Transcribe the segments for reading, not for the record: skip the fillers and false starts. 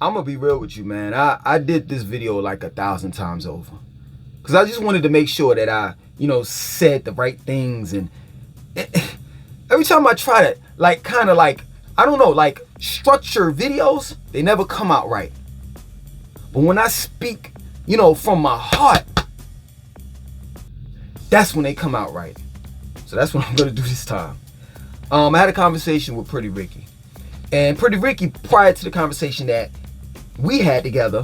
I'm gonna be real with you, man. I did this video like 1,000 times over. Because I just wanted to make sure that I, said the right things. And every time I try to, I don't know, structure videos, they never come out right. But when I speak, from my heart, that's when they come out right. So that's what I'm gonna do this time. I had a conversation with Pretty Ricky. And Pretty Ricky, prior to the conversation that we had together,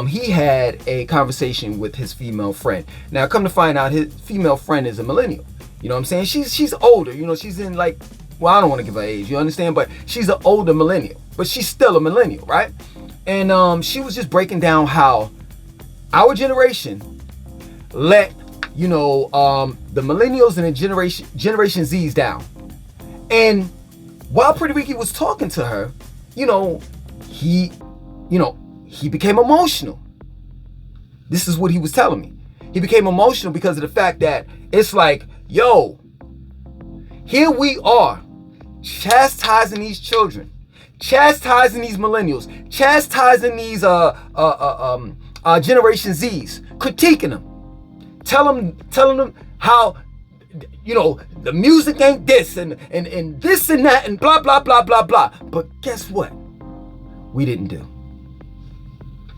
he had a conversation with his female friend. Now, come to find out, his female friend is a millennial. You know what I'm saying? She's older. She's in I don't want to give her age, you understand? But she's an older millennial. But she's still a millennial, right? And she was just breaking down how our generation let, the millennials and the Generation Z's down. And while Pretty Ricky was talking to her, he became emotional. This is what he was telling me. He became emotional because of the fact that it's like, yo, here we are chastising these children, chastising these millennials, chastising these Generation Z's, critiquing them, telling them how, the music ain't this and this and that and blah, blah, blah, blah, blah. But guess what? We didn't do.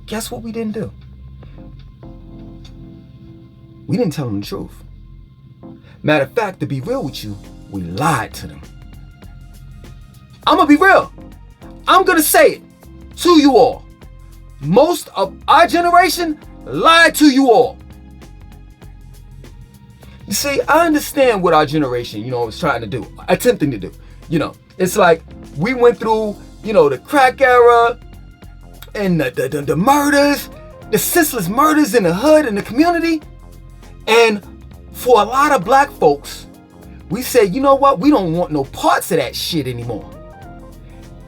Guess what we didn't do? We didn't tell them the truth. Matter of fact, to be real with you, we lied to them. I'm gonna be real. I'm gonna say it to you all. Most of our generation lied to you all. You see, I understand what our generation, is trying to do, attempting to do. It's like we went through, the crack era and the murders, the senseless murders in the hood and the community. And for a lot of black folks, we said, you know what? We don't want no parts of that shit anymore.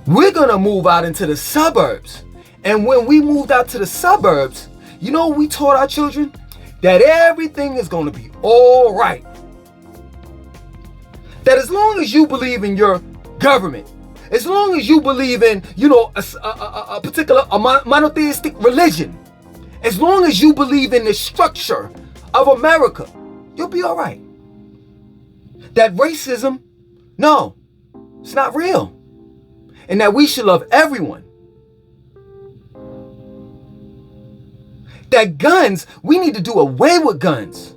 We're gonna move out into the suburbs. And when we moved out to the suburbs, we taught our children that everything is gonna be all right. That as long as you believe in your government, as long as you believe in, a particular monotheistic religion, as long as you believe in the structure of America, you'll be all right. That racism, no, it's not real. And that we should love everyone. That guns, we need to do away with guns.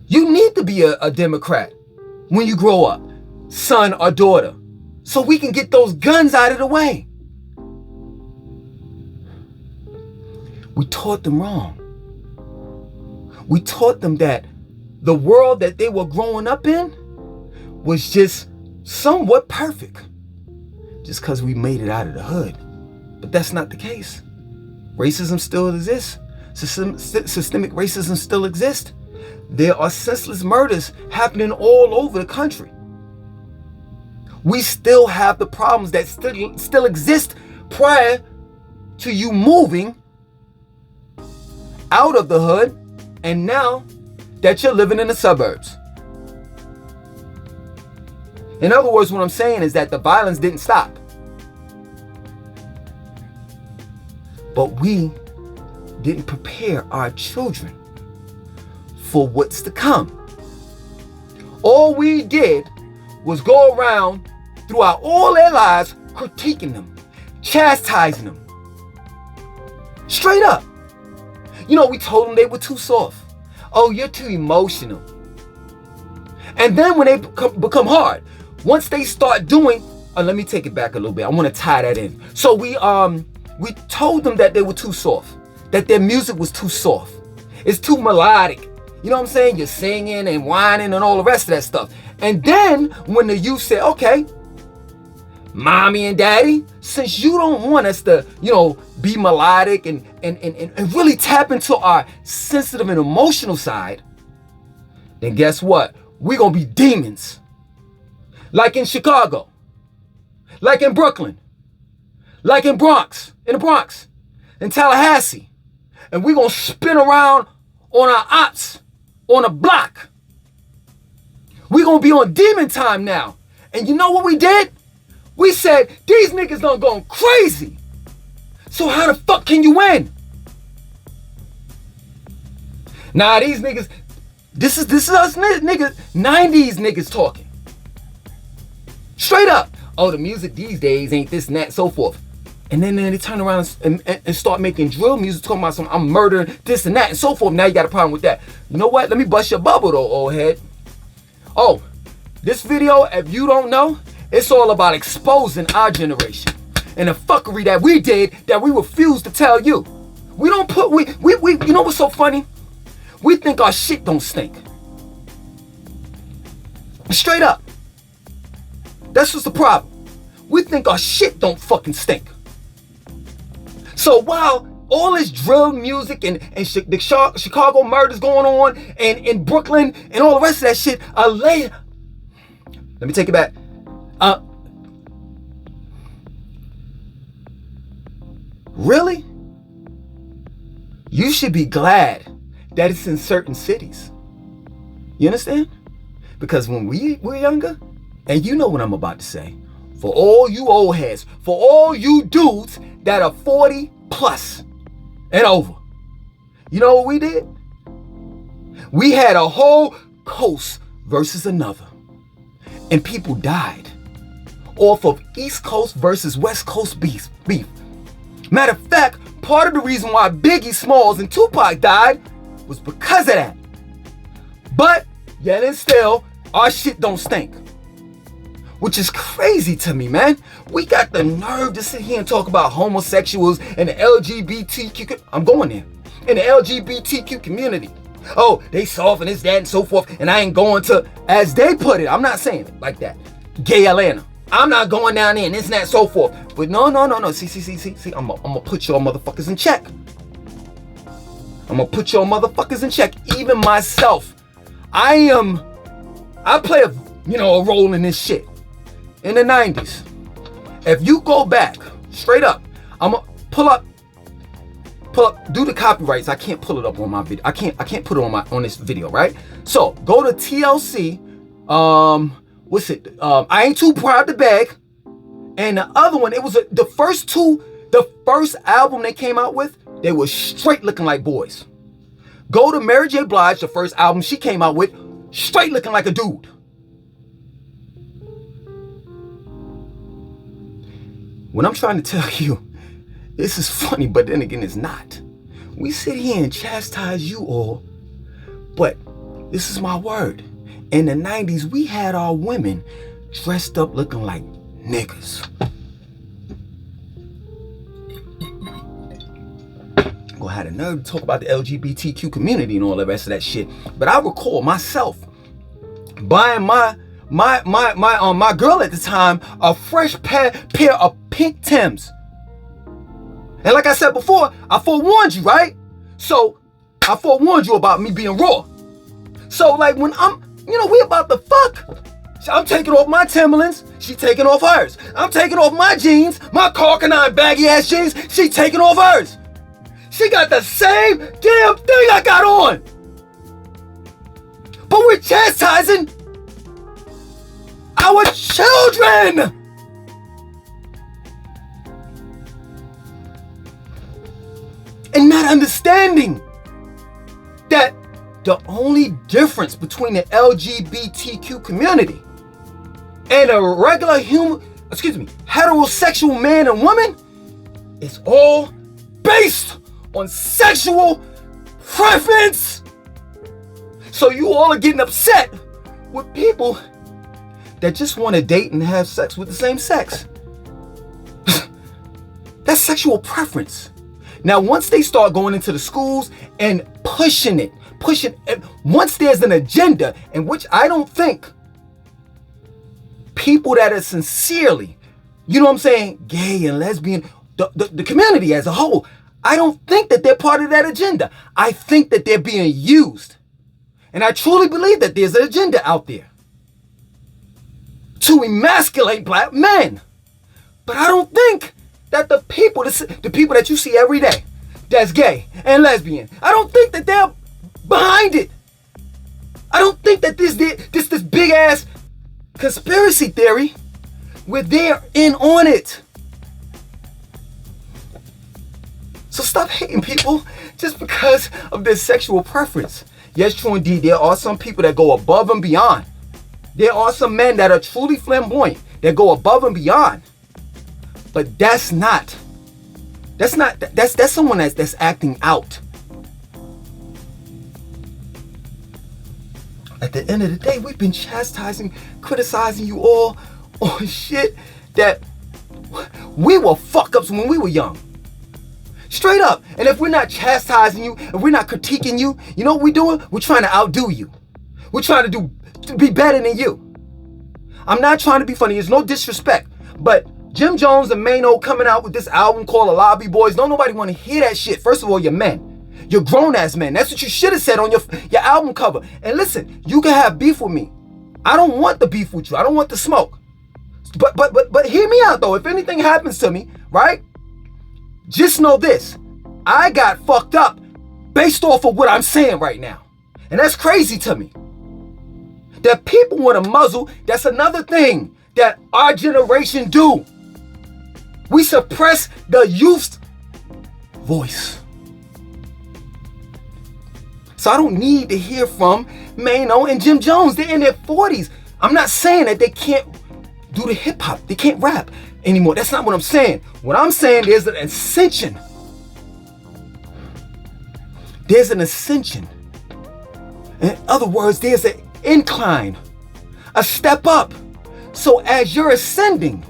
You need to be a Democrat when you grow up, son or daughter, so we can get those guns out of the way. We taught them wrong. We taught them that the world that they were growing up in was just somewhat perfect, just because we made it out of the hood. But that's not the case. Racism still exists. Systemic racism still exists. There are senseless murders happening all over the country. We still have the problems that still exist prior to you moving out of the hood and now that you're living in the suburbs. In other words, what I'm saying is that the violence didn't stop. But we didn't prepare our children for what's to come. All we did was go around throughout all their lives critiquing them, chastising them. Straight up. We told them they were too soft. Oh, you're too emotional. And then when they become hard, once they start doing, let me take it back a little bit. I want to tie that in. So we told them that they were too soft, that their music was too soft. It's too melodic. You know what I'm saying? You're singing and whining and all the rest of that stuff. And then when the youth said, okay, mommy and daddy, since you don't want us to, be melodic and really tap into our sensitive and emotional side, then guess what? We're going to be demons. Like in Chicago, like in Brooklyn, like in the Bronx, in Tallahassee. And we're going to spin around on our ops on a block. We're going to be on demon time now. And you know what we did? We said, these niggas done gone crazy. So how the fuck can you win? Nah, these niggas, this is us niggas, 90s niggas talking. Straight up. Oh, the music these days ain't this and that and so forth. And then they turn around and start making drill music talking about some I'm murdering this and that and so forth. Now you got a problem with that. You know what? Let me bust your bubble though, old head. Oh, this video, if you don't know, it's all about exposing our generation and the fuckery that we did that we refuse to tell you. We don't put, we you know what's so funny? We think our shit don't stink. Straight up. That's what's the problem. We think our shit don't fucking stink. So while all this drill music and the Chicago murders going on and in Brooklyn and all the rest of that shit, let me take it back. Really? You should be glad that it's in certain cities. You understand? Because when we were younger, and you know what I'm about to say, for all you old heads, for all you dudes that are 40 plus and over, you know what we did? We had a whole coast versus another. And people died off of East Coast versus West Coast beef. Matter of fact, part of the reason why Biggie Smalls and Tupac died was because of that. But yet and still, our shit don't stink. Which is crazy to me, man. We got the nerve to sit here and talk about homosexuals and the LGBTQ. I'm going there. In the LGBTQ community. Oh, they soft and this, that, and so forth. And I ain't going to, as they put it, I'm not saying it like that, gay Atlanta. I'm not going down there and this and that and so forth. But no. See, I'm gonna put y'all motherfuckers in check. I'm gonna put y'all motherfuckers in check. Even myself. I play a role in this shit. In the 90s. If you go back, straight up, I'm gonna pull up, do the copyrights. I can't pull it up on my video. I can't put it on this video, right? So go to TLC. What's it? I Ain't Too Proud to Beg. And the other one, it was the first album they came out with, they were straight looking like boys. Go to Mary J. Blige, the first album she came out with, straight looking like a dude. When I'm trying to tell you, this is funny, but then again, it's not. We sit here and chastise you all, but this is my word. In the 90s, we had our women dressed up looking like niggas. Go had a nerve to talk about the LGBTQ community and all the rest of that shit. But I recall myself buying my girl at the time a fresh pair of pink Timbs. And like I said before, I forewarned you, right? So I forewarned you about me being raw. So like when we about to fuck. I'm taking off my Timberlands, she taking off hers. I'm taking off my jeans, my Carcanine baggy ass jeans, she taking off hers. She got the same damn thing I got on. But we're chastising our children. And not understanding that the only difference between the LGBTQ community and a regular heterosexual man and woman is all based on sexual preference. So you all are getting upset with people that just want to date and have sex with the same sex. That's sexual preference. Now, once they start going into the schools and pushing it, once there's an agenda in which I don't think people that are sincerely, gay and lesbian, the community as a whole, I don't think that they're part of that agenda. I think that they're being used. And I truly believe that there's an agenda out there to emasculate black men. But I don't think that the people that you see every day that's gay and lesbian, I don't think that they're behind it. I don't think that this big ass conspiracy theory, where they're in on it. So stop hating people just because of their sexual preference. Yes, true indeed, there are some people that go above and beyond. There are some men that are truly flamboyant, that go above and beyond. But that's someone that's acting out. At the end of the day, we've been chastising, criticizing you all on shit that we were fuck-ups when we were young. Straight up. And if we're not chastising you, if we're not critiquing you, you know what we're doing? We're trying to outdo you. We're trying to be better than you. I'm not trying to be funny. There's no disrespect. But Jim Jones and Mano coming out with this album called The Lobby Boys, don't nobody want to hear that shit. First of all, you're men. You're grown-ass men. That's what you should have said on your album cover. And listen, you can have beef with me. I don't want the beef with you. I don't want the smoke. But hear me out, though. If anything happens to me, right? Just know this. I got fucked up based off of what I'm saying right now. And that's crazy to me. That people want to muzzle, that's another thing that our generation do. We suppress the youth's voice. So I don't need to hear from Mano and Jim Jones. They're in their 40s. I'm not saying that they can't do the hip hop. They can't rap anymore. That's not what I'm saying. What I'm saying, there's an ascension. There's an ascension. In other words, there's an incline, a step up. So as you're ascending,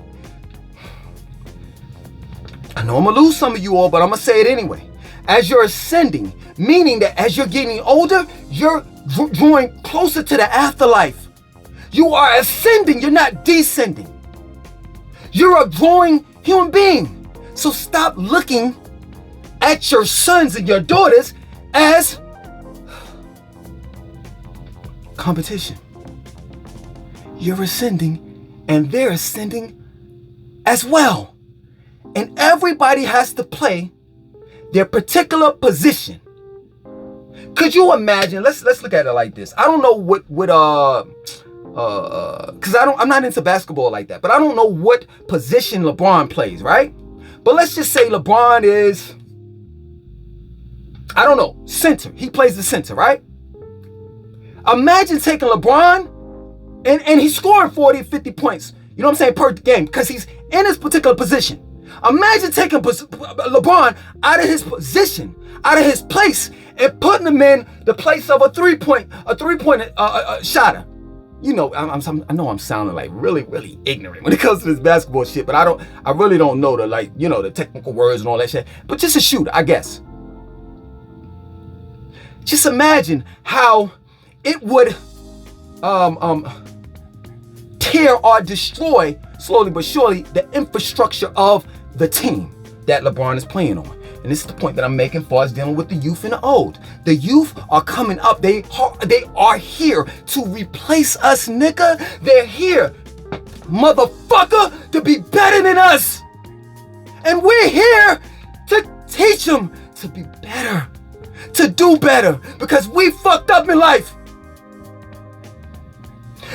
I know I'm gonna lose some of you all, but I'm gonna say it anyway. As you're ascending, meaning that as you're getting older, you're drawing closer to the afterlife. You are ascending, you're not descending. You're a growing human being. So stop looking at your sons and your daughters as competition. You're ascending and they're ascending as well. And everybody has to play their particular position. Could you imagine? Let's look at it like this. I don't know because I'm not into basketball like that, but I don't know what position LeBron plays, right? But let's just say LeBron is, I don't know, center. He plays the center, right? Imagine taking LeBron and he's scoring 40, 50 points, you know what I'm saying, per game, because he's in his particular position. Imagine taking LeBron out of his position, out of his place, and putting him in the place of a three-point shotter. You know, I know I'm sounding like really ignorant when it comes to this basketball shit, but I really don't know the technical words and all that shit. But just a shooter, I guess. Just imagine how it would tear or destroy slowly but surely the infrastructure of the team that LeBron is playing on. And this is the point that I'm making as far as dealing with the youth and the old. The youth are coming up. They are here to replace us, nigga. They're here, motherfucker, to be better than us. And we're here to teach them to be better, to do better, because we fucked up in life.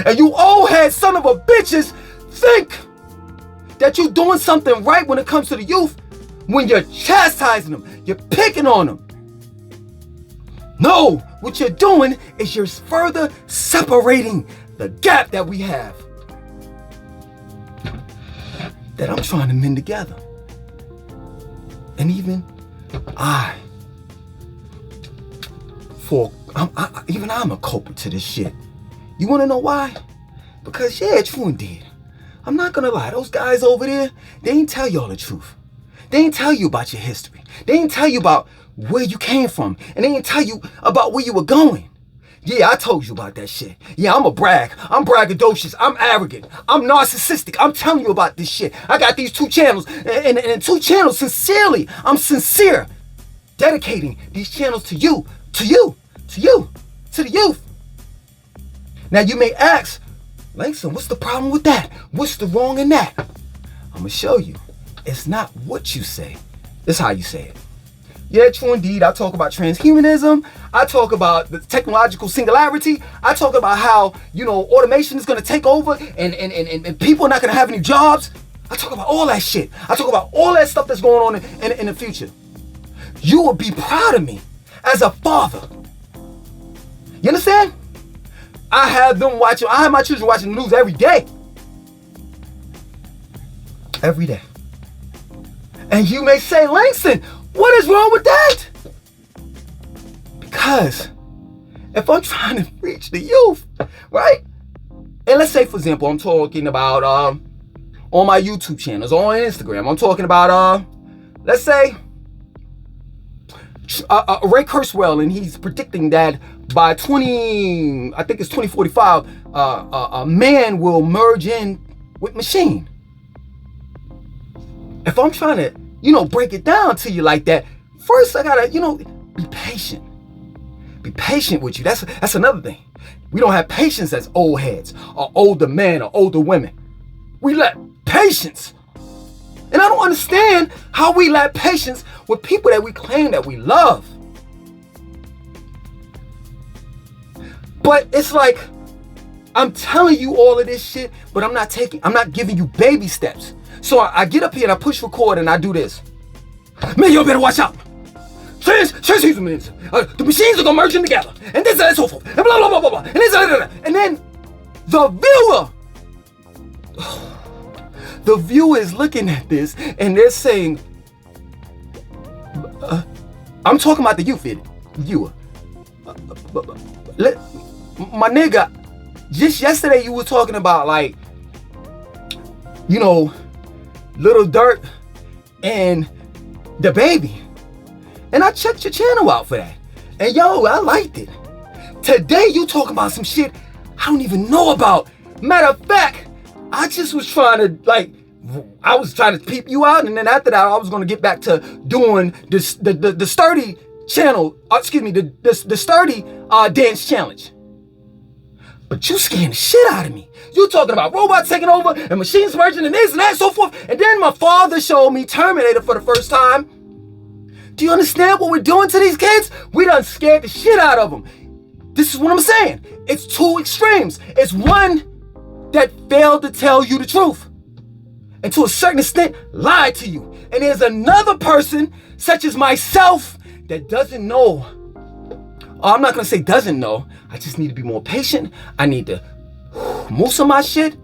And you old head son of a bitches think that you're doing something right when it comes to the youth when you're chastising them, you're picking on them. No, what you're doing is you're further separating the gap that we have, that I'm trying to mend together. And even I'm a culprit to this shit. You wanna know why? Because yeah, true indeed. I'm not gonna lie, those guys over there, they ain't tell y'all the truth. They ain't tell you about your history. They ain't tell you about where you came from. And they ain't tell you about where you were going. Yeah, I told you about that shit. Yeah, I'm a brag. I'm braggadocious. I'm arrogant. I'm narcissistic. I'm telling you about this shit. I got these 2 channels. And 2 channels, sincerely, I'm sincere. Dedicating these channels to you, to the youth. Now you may ask, Langston, what's the problem with that? What's the wrong in that? I'm gonna show you. It's not what you say, it's how you say it. Yeah, true indeed. I talk about transhumanism. I talk about the technological singularity. I talk about how, automation is gonna take over and people are not gonna have any jobs. I talk about all that shit. I talk about all that stuff that's going on in the future. you would be proud of me as a father. You understand? I have my children watching the news every day. Every day. And you may say, Langston, what is wrong with that? Because if I'm trying to reach the youth, right? And let's say, for example, I'm talking about on my YouTube channels, or on Instagram, I'm talking about, let's say, Ray Kurzweil, and he's predicting that by 2045, a man will merge in with machine. If I'm trying to, break it down to you like that, first I gotta, be patient. Be patient with you. That's another thing. We don't have patience as old heads, or older men, or older women. We lack patience. And I don't understand how we lack patience with people that we claim that we love. But it's like, I'm telling you all of this shit, but I'm not giving you baby steps. So I get up here and I push record and I do this. Man, you better watch out. Chastising, the machines are gonna merge in together, and this and so forth, and blah blah blah blah blah, and this and then the viewer is looking at this and they're saying, I'm talking about the viewer. My nigga, just yesterday you were talking about Little Dirt and the baby. And I checked your channel out for that. And I liked it. Today you talking about some shit I don't even know about. Matter of fact, I just was trying to peep you out, and then after that I was gonna get back to doing the sturdy channel, the sturdy dance challenge. But you scaring the shit out of me. You talking about robots taking over and machines merging and this and that and so forth. And then my father showed me Terminator for the first time. Do you understand what we're doing to these kids? We done scared the shit out of them. This is what I'm saying. It's two extremes. It's one that failed to tell you the truth, and to a certain extent lied to you. And there's another person, such as myself, that doesn't know. I'm not gonna say doesn't know. I just need to be more patient. I need to move some of my shit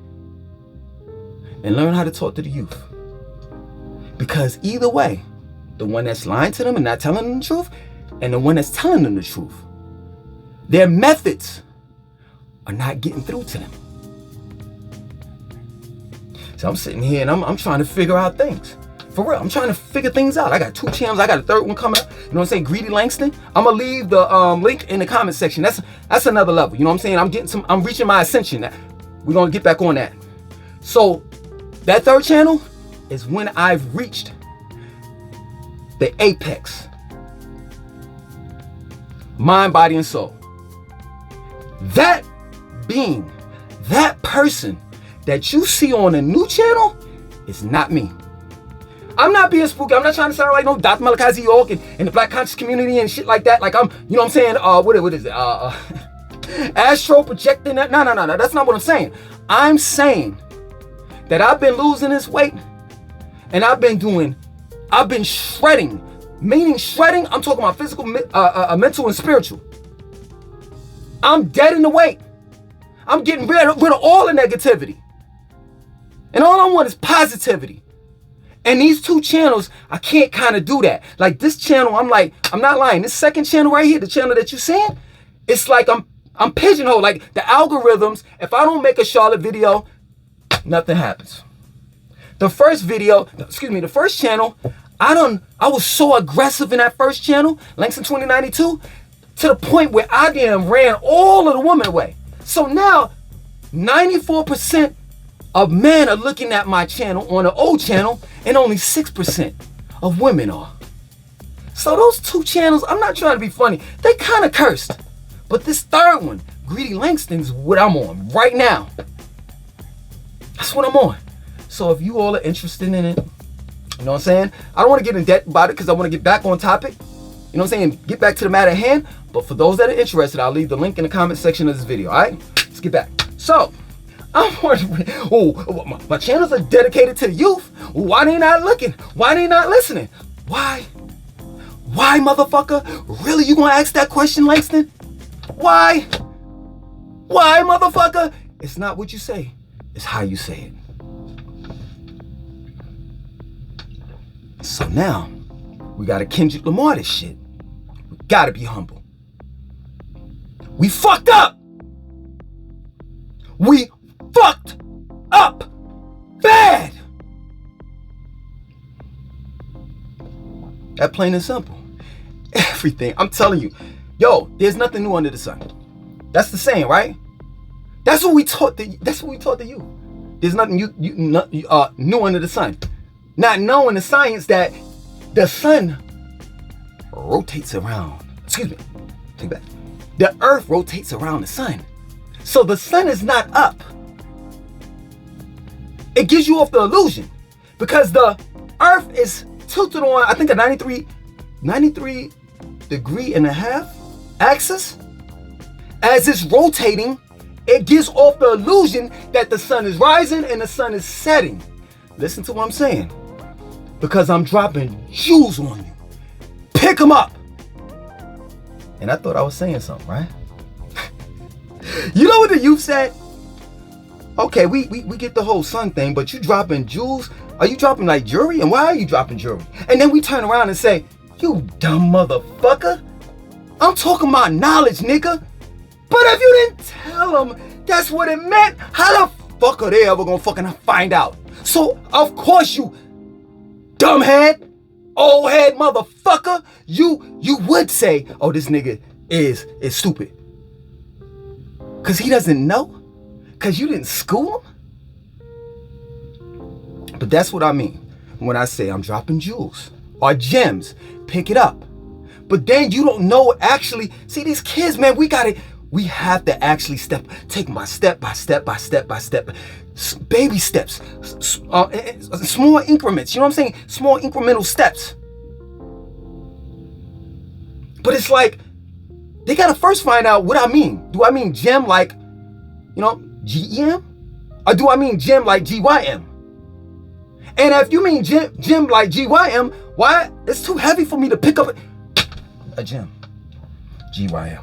and learn how to talk to the youth. Because either way, the one that's lying to them and not telling them the truth, and the one that's telling them the truth, their methods are not getting through to them. So I'm sitting here and I'm trying to figure out things. For real, I'm trying to figure things out. I got 2 channels. I got a 3rd one coming up. You know what I'm saying? Greedy Langston. I'm gonna leave the link in the comment section. That's another level. You know what I'm saying? I'm reaching my ascension. We're gonna get back on that. So that 3rd channel is when I've reached the apex. Mind, body, and soul. That being, that person that you see on a new channel is not me. I'm not being spooky. I'm not trying to sound like no Dr. Malachi York and the Black conscious community and shit like that. Like I'm, you know what I'm saying? What is it? Astro projecting that? No. That's not what I'm saying. I'm saying that I've been losing this weight and I've been shredding. Meaning shredding, I'm talking about physical, mental, and spiritual. I'm dead in the weight. I'm getting rid of all the negativity. And all I want is positivity. And these 2 channels, I can't kind of do that. Like this channel, I'm not lying. This 2nd channel right here, the channel that you're seeing, it's like I'm pigeonholed. Like the algorithms, if I don't make a Charlotte video, nothing happens. The first channel, I was so aggressive in that first channel, Langston 2092, to the point where I damn ran all of the women away. So now, 94% of men are looking at my channel on the old channel, and only 6% of women are. So those 2 channels, I'm not trying to be funny, they kind of cursed. But this 3rd one, Greedy Langston's what I'm on right now. That's what I'm on. So if you all are interested in it, you know what I'm saying? I don't want to get in debt about it because I want to get back on topic. You know what I'm saying? Get back to the matter at hand. But for those that are interested, I'll leave the link in the comment section of this video. All right? Let's get back. So, I'm wondering, my channels are dedicated to the youth. Why they not looking? Why they not listening? Why Why, motherfucker? Really, you gonna ask that question, Langston? Why? Why, motherfucker? It's not what you say. It's how you say it. So now, we gotta Kendrick Lamar this shit. We gotta be humble. We fucked up! We fucked up bad! That plain and simple. Everything, I'm telling you. Yo, there's nothing new under the sun. That's the saying, right? That's what we taught to you. There's nothing new under the sun. Not knowing the science that the sun rotates around. Excuse me. Take that. The earth rotates around the sun. So the sun is not up. It gives you off the illusion because the earth is tilted on, I think, a 93 degree and a half axis. As it's rotating, it gives off the illusion that the sun is rising and the sun is setting. Listen to what I'm saying. Because I'm dropping jewels on you. Pick them up. And I thought I was saying something, right? You know what the youth said? Okay, we get the whole sun thing, but you dropping jewels? Are you dropping like jewelry? And why are you dropping jewelry? And then we turn around and say, you dumb motherfucker. I'm talking about knowledge, nigga. But if you didn't tell them that's what it meant, how the fuck are they ever gonna fucking find out? So, of course you dumbhead, old head motherfucker, you would say, oh, this nigga is stupid. Cause he doesn't know? Cause you didn't school him? But that's what I mean when I say I'm dropping jewels or gems. Pick it up. But then you don't know actually. See, these kids, man, we have to actually take my step by step. Baby steps. Small increments. You know what I'm saying? Small incremental steps. But it's like, they gotta first find out what I mean. Do I mean gem like, GEM? Or do I mean gem like GYM? And if you mean gem like GYM, why? It's too heavy for me to pick up a gem. GYM.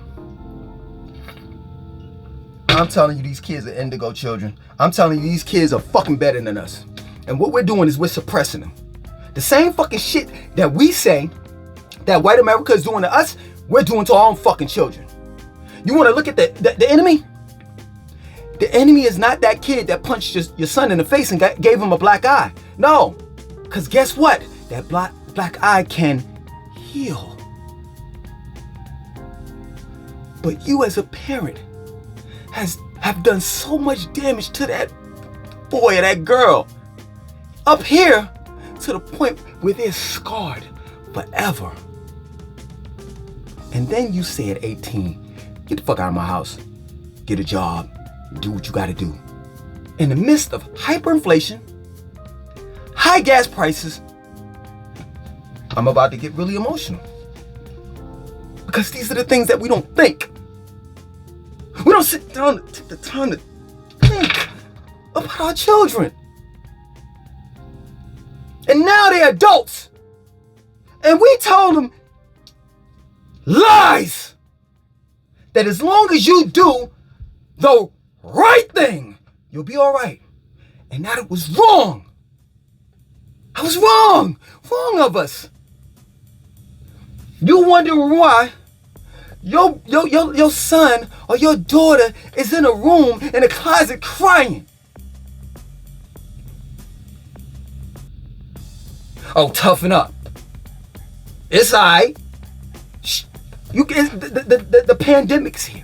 I'm telling you, these kids are indigo children. I'm telling you, these kids are fucking better than us. And what we're doing is we're suppressing them. The same fucking shit that we say that white America is doing to us, we're doing to our own fucking children. You want to look at the enemy? The enemy is not that kid that punched your son in the face and gave him a black eye. No, because guess what? That black eye can heal. But you as a parent have done so much damage to that boy or that girl up here to the point where they're scarred forever. And then you say at 18, get the fuck out of my house, get a job, do what you gotta do. In the midst of hyperinflation, high gas prices, I'm about to get really emotional. Because these are the things that we don't think. We don't sit down and take the time to think about our children. And now they're adults. And we told them lies. That as long as you do the right thing, you'll be all right. And that it was wrong. I was wrong. Wrong of us. You wonder why your son or your daughter is in a room in a closet crying. Oh, toughen up. It's alright. The pandemic's here.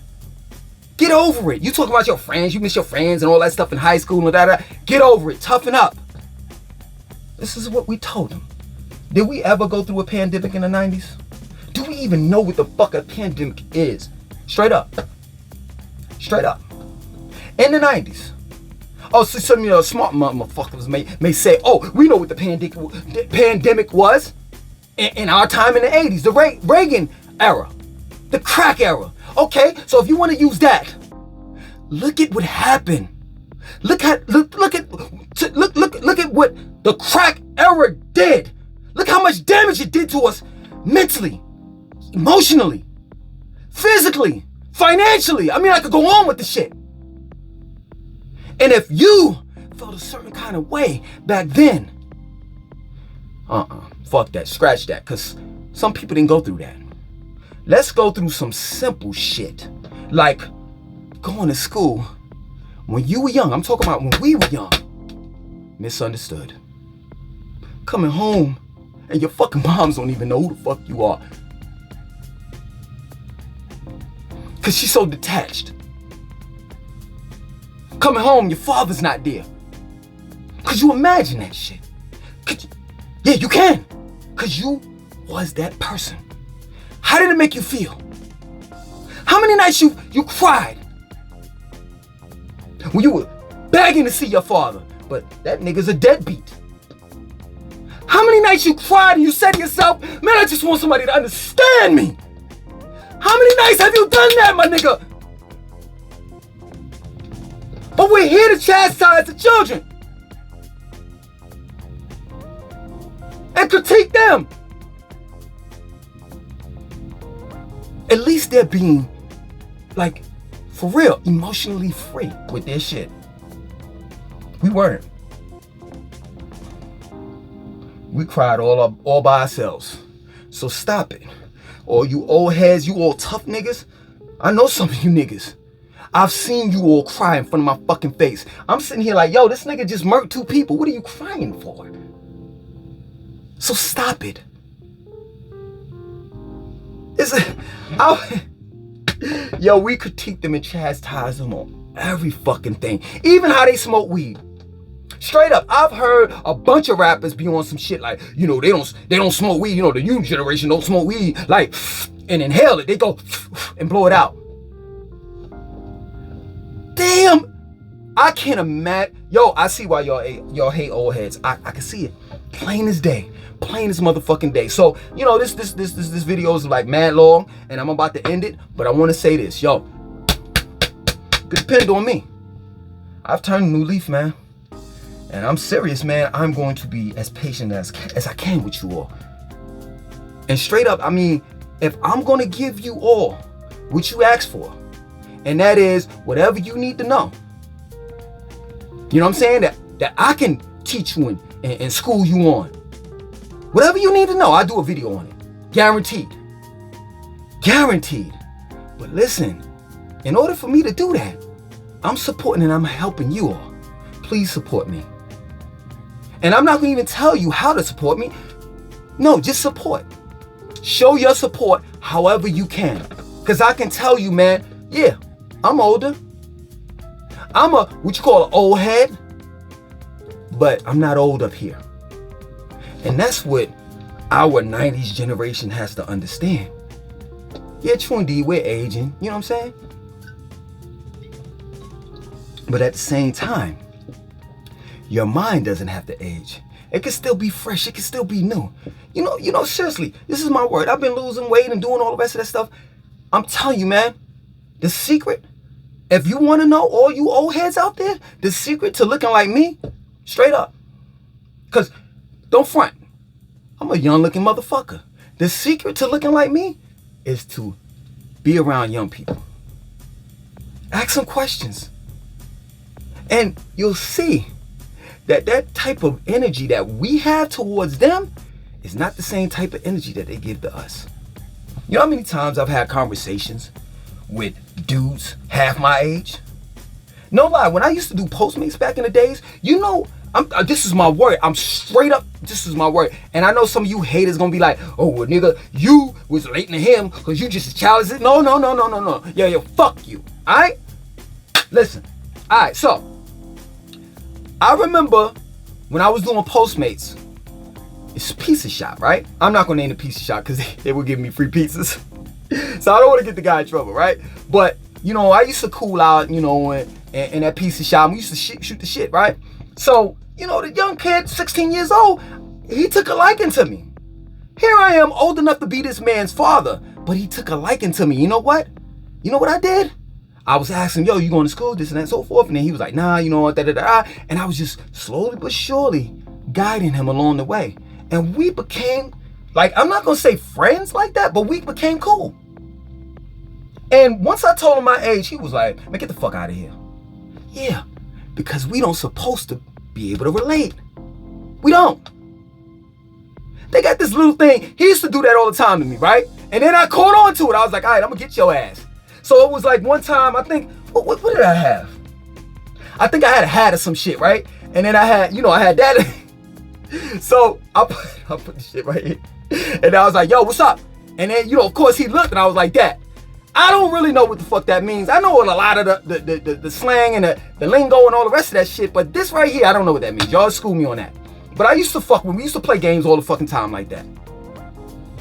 Get over it. You talking about your friends, you miss your friends and all that stuff in high school and da. Get over it. Toughen up. This is what we told them. Did we ever go through a pandemic in the 90s? Do we even know what the fuck a pandemic is? Straight up. Straight up. In the 90s. Oh, so some smart motherfuckers may say, oh, we know what the pandemic was in our time in the 80s, the Reagan era, the crack era. Okay, so if you want to use that, look at what happened. Look at what the crack era did. Look how much damage it did to us mentally, emotionally, physically, financially. I mean, I could go on with the shit. And if you felt a certain kind of way back then, fuck that, scratch that, because some people didn't go through that. Let's go through some simple shit, like going to school when you were young. I'm talking about when we were young. Misunderstood. Coming home and your fucking moms don't even know who the fuck you are, because she's so detached. Coming home, your father's not there. Could you imagine that shit? Yeah, you can. Because you was that person. How did it make you feel? How many nights you cried when you were begging to see your father, but that nigga's a deadbeat? How many nights you cried and you said to yourself, man, I just want somebody to understand me? How many nights have you done that, my nigga? But we're here to chastise the children and critique them. At least they're being, like, for real, emotionally free with their shit. We weren't. We cried all by ourselves. So stop it. All you old heads, you all tough niggas. I know some of you niggas. I've seen you all cry in front of my fucking face. I'm sitting here like, yo, this nigga just murked 2 people. What are you crying for? So stop it. Yo, we critique them and chastise them on every fucking thing. Even how they smoke weed. Straight up, I've heard a bunch of rappers be on some shit like, you know, they don't smoke weed. You know, the new generation don't smoke weed, like, and inhale it. They go and blow it out. Damn, I can't imagine. Yo, I see why y'all hate old heads. I can see it, plain as day, plain as motherfucking day. So, you know, this video is like mad long, and I'm about to end it. But I want to say this, yo, could depend on me. I've turned a new leaf, man, and I'm serious, man. I'm going to be as patient as I can with you all. And straight up, I mean, if I'm gonna give you all what you asked for, and that is whatever you need to know. You know what I'm saying? That I can teach you and school you on. Whatever you need to know, I'll do a video on it. Guaranteed. Guaranteed. But listen, in order for me to do that, I'm supporting and I'm helping you all. Please support me. And I'm not going to even tell you how to support me. No, just support. Show your support however you can. Because I can tell you, man, yeah, I'm older. I'm a, what you call an old head. But I'm not old up here. And that's what our 90s generation has to understand. Yeah, true indeed, we're aging. You know what I'm saying? But at the same time, your mind doesn't have to age. It can still be fresh. It can still be new. You know, seriously, this is my word. I've been losing weight and doing all the rest of that stuff. I'm telling you, man, the secret, if you want to know, all you old heads out there, the secret to looking like me, straight up. Because, don't front, I'm a young looking motherfucker. The secret to looking like me is to be around young people. Ask some questions. And you'll see that type of energy that we have towards them is not the same type of energy that they give to us. You know how many times I've had conversations with dudes half my age? No lie, when I used to do Postmates back in the days, you know, this is my word. I'm straight up, this is my word. And I know some of you haters gonna be like, oh, well, nigga, you was relating to him because you just a child. No. Yo, fuck you. All right? Listen. All right, so I remember when I was doing Postmates, it's a pizza shop, right? I'm not gonna name the pizza shop because they would give me free pizzas. So I don't want to get the guy in trouble, right? But, you know, I used to cool out, you know, in that pizza shop. We used to shoot the shit, right? So, you know, the young kid, 16 years old, he took a liking to me. Here I am, old enough to be this man's father, but he took a liking to me. You know what? You know what I did? I was asking, yo, you going to school, this and that, and so forth. And then he was like, nah, you know what, da. And I was just slowly but surely guiding him along the way. And we became Like, I'm not gonna say friends like that, but we became cool. And once I told him my age, he was like, man, get the fuck out of here. Yeah, because we don't supposed to be able to relate. We don't. They got this little thing. He used to do that all the time to me, right? And then I caught on to it. I was like, all right, I'm gonna get your ass. So it was like one time, I think, what did I have? I think I had a hat or some shit, right? And then I had that. So I put the shit right here. And I was like, yo, what's up? And then, of course he looked and I was like that. I don't really know what the fuck that means. I know a lot of the slang and the lingo and all the rest of that shit, but this right here, I don't know what that means. Y'all school me on that. But I used to when we used to play games all the fucking time like that.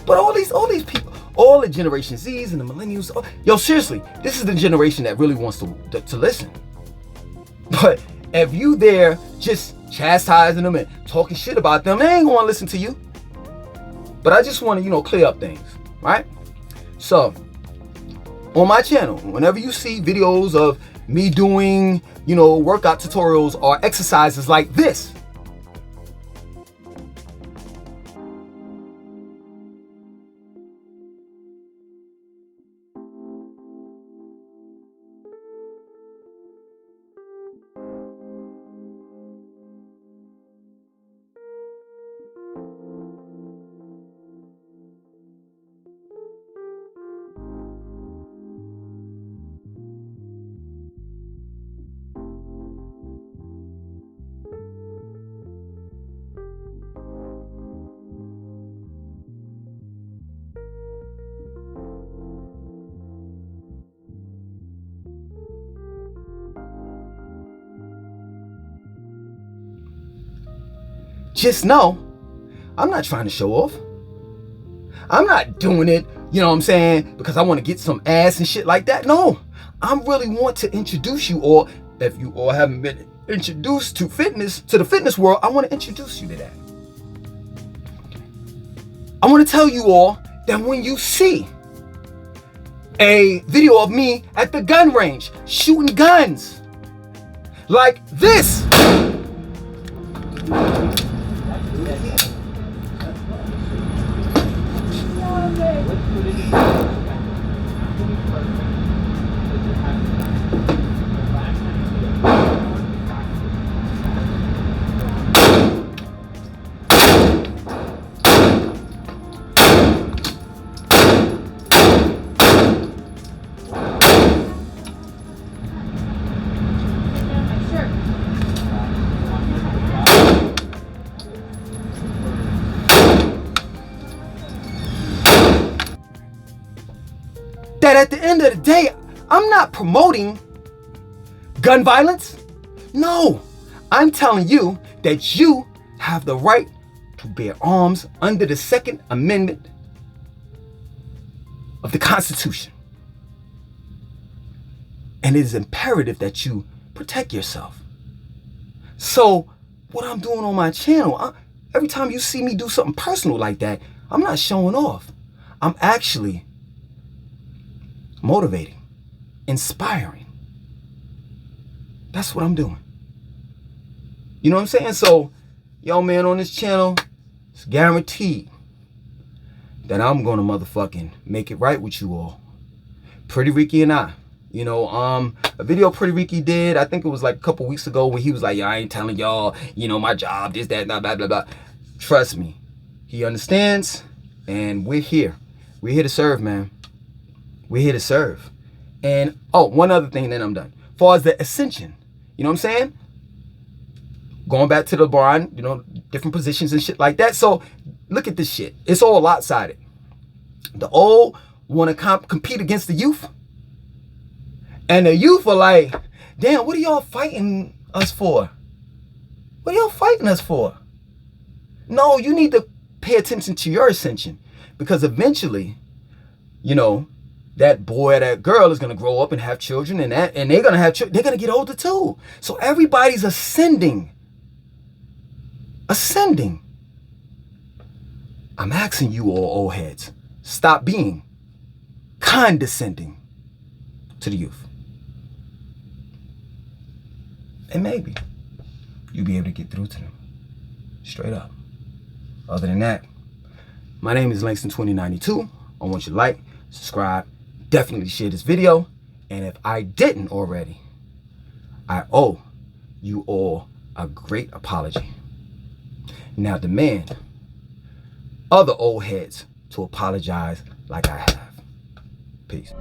But all these people, all the Generation Zs and the Millennials, yo, seriously, this is the generation that really wants to listen. But if you there just chastising them and talking shit about them, they ain't gonna listen to you. But I just want to, clear up things, right? So, on my channel, whenever you see videos of me doing, workout tutorials or exercises like this, just know, I'm not trying to show off. I'm not doing it, because I want to get some ass and shit like that. No, I really want to introduce you, or if you all haven't been introduced to the fitness world, I want to introduce you to that. I want to tell you all that when you see a video of me at the gun range shooting guns like this, that at the end of the day, I'm not promoting gun violence. No, I'm telling you that you have the right to bear arms under the Second Amendment of the Constitution. And it is imperative that you protect yourself. So what I'm doing on my channel, every time you see me do something personal like that, I'm not showing off. I'm actually motivating, inspiring. That's what I'm doing. You know what I'm saying? So, yo, man, on this channel, it's guaranteed that I'm gonna motherfucking make it right with you all. Pretty Ricky and I. A video Pretty Ricky did, I think it was like a couple weeks ago, when he was like, yeah, I ain't telling y'all, my job, this, that, blah, blah, blah, blah. Trust me, he understands, and we're here. We're here to serve, man. We're here to serve. And, one other thing, then I'm done. As far as the ascension, you know what I'm saying? Going back to the barn, different positions and shit like that. So, look at this shit. It's all lopsided. The old want to compete against the youth. And the youth are like, damn, what are y'all fighting us for? What are y'all fighting us for? No, you need to pay attention to your ascension. Because eventually, that boy or that girl is going to grow up and have children, and they're going to have they're going to get older too. So everybody's ascending. Ascending. I'm asking you all old heads, stop being condescending to the youth. And maybe you'll be able to get through to them. Straight up. Other than that, My name is Langston2092. I want you to like, subscribe, definitely share this video. And if I didn't already, I owe you all a great apology. Now demand other old heads to apologize like I have. Peace.